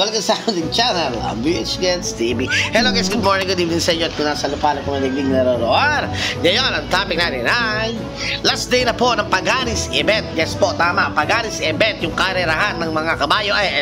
welcome sa ating channel, BH Gets TV. Hello guys, good morning, good evening sa inyo. At kung nasa lupalan kung manigling naroroon, ngayon ang topic natin ay last day na po ng Paganis event. Yes po, tama, Paganis event, yung karerahan ng mga kabayo ay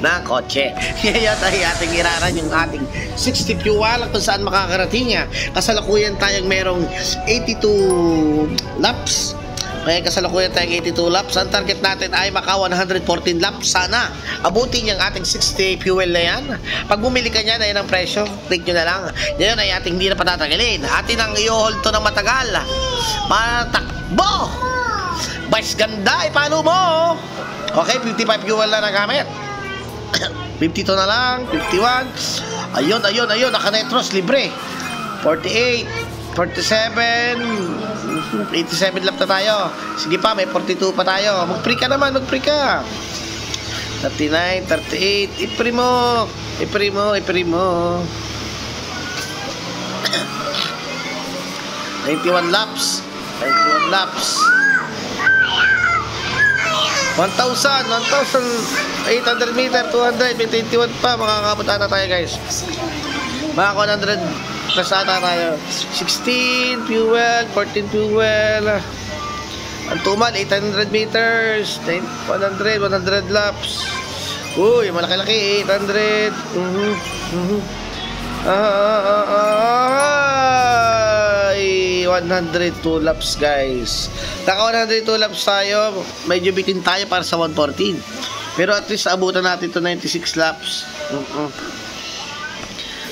na kotse. Ngayon ay ating iraran yung ating 60 fuel kung saan makakarating niya. Kasalukuyan tayong merong 82 laps. May kasalukuyan tayong 82 laps. Ang target natin ay maka 114 laps. Sana abutin yung ating 60 fuel na yan. Pag bumili ka niyan, ayun ang presyo. Click nyo na lang. Ngayon ay ating hindi na patatagalin. Atin ang i-hold to ng matagal. Matakbo! Vice ganda, ipalo mo! Okay, 55 fuel na nagamit. 52 na lang, 51. Ayun. Naka-netros, libre. 48. 47, 87 lap na tayo. Sige pa, may 42 pa tayo. Mag-free ka naman, mag-free ka. 39, 38. Ipri mo. 91 laps. 1,800 meter, 200, 21 pa. Makakabot ata tayo guys. Mga 100 plus ata tayo. 16 fuel, 14 fuel. Ang tumal 800 meters, 100 laps. Uy, malaki-laki 800. Ay, 102 laps guys. Naka 102 laps tayo. Medyo bitin tayo para sa 114. Pero at least abutan natin to 96 laps.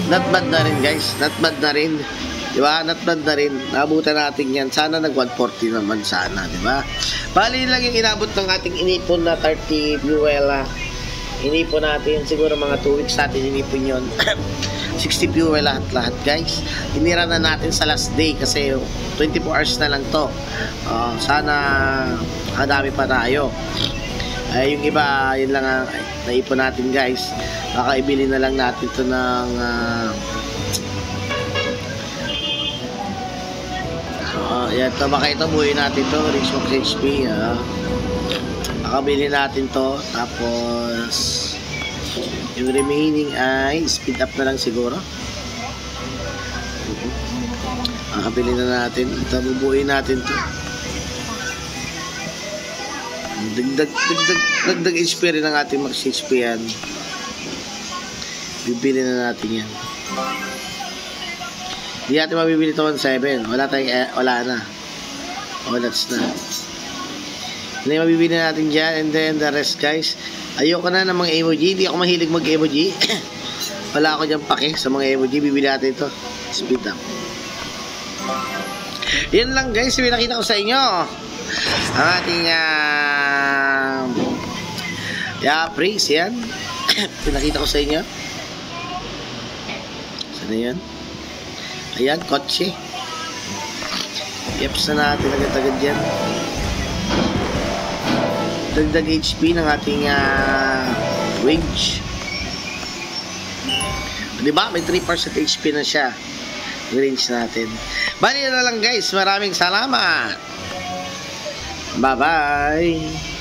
Not bad na rin guys, not bad na rin, diba? Not bad na rin, naabutan natin yan. Sana nag 140 naman sana, diba? Bali lang yung inabot ng ating inipon na 30 fuel. Inipon natin, siguro mga 2 weeks natin inipon yun. 60 fuel lahat guys. Inira na natin sa last day kasi 24 hours na lang to. Sana kadami pa tayo. Yung iba, yun lang ang naipon natin guys. Baka ibili na lang natin to ng yan to, baka ito buuin natin to Richmond HP. Baka bilhin natin to. Tapos yung remaining ay speed up na lang siguro. Baka bilhin na natin ito, bubuuin natin to. Dagdag HP rin ang ating max HP yan. Bibili na natin yan. Hindi natin mabibili ito 1.7. Wala na. That's na. Hindi mabibili natin dyan. And then the rest guys, ayoko na ng mga emoji. Hindi ako mahilig mag-emoji. Wala ako dyan pake sa mga emoji. Bibili natin ito. Speed up. Yan lang guys, pinakita ko sa inyo ang ating praise yan. Pinakita ko sa inyo. Saan yan? Ayan, kotse. Yeps na natin agad-agad yan. Dagdag HP ng ating wage. Diba? May 3% HP na siya. Range natin. Bali na lang guys. Maraming salamat. Bye-bye.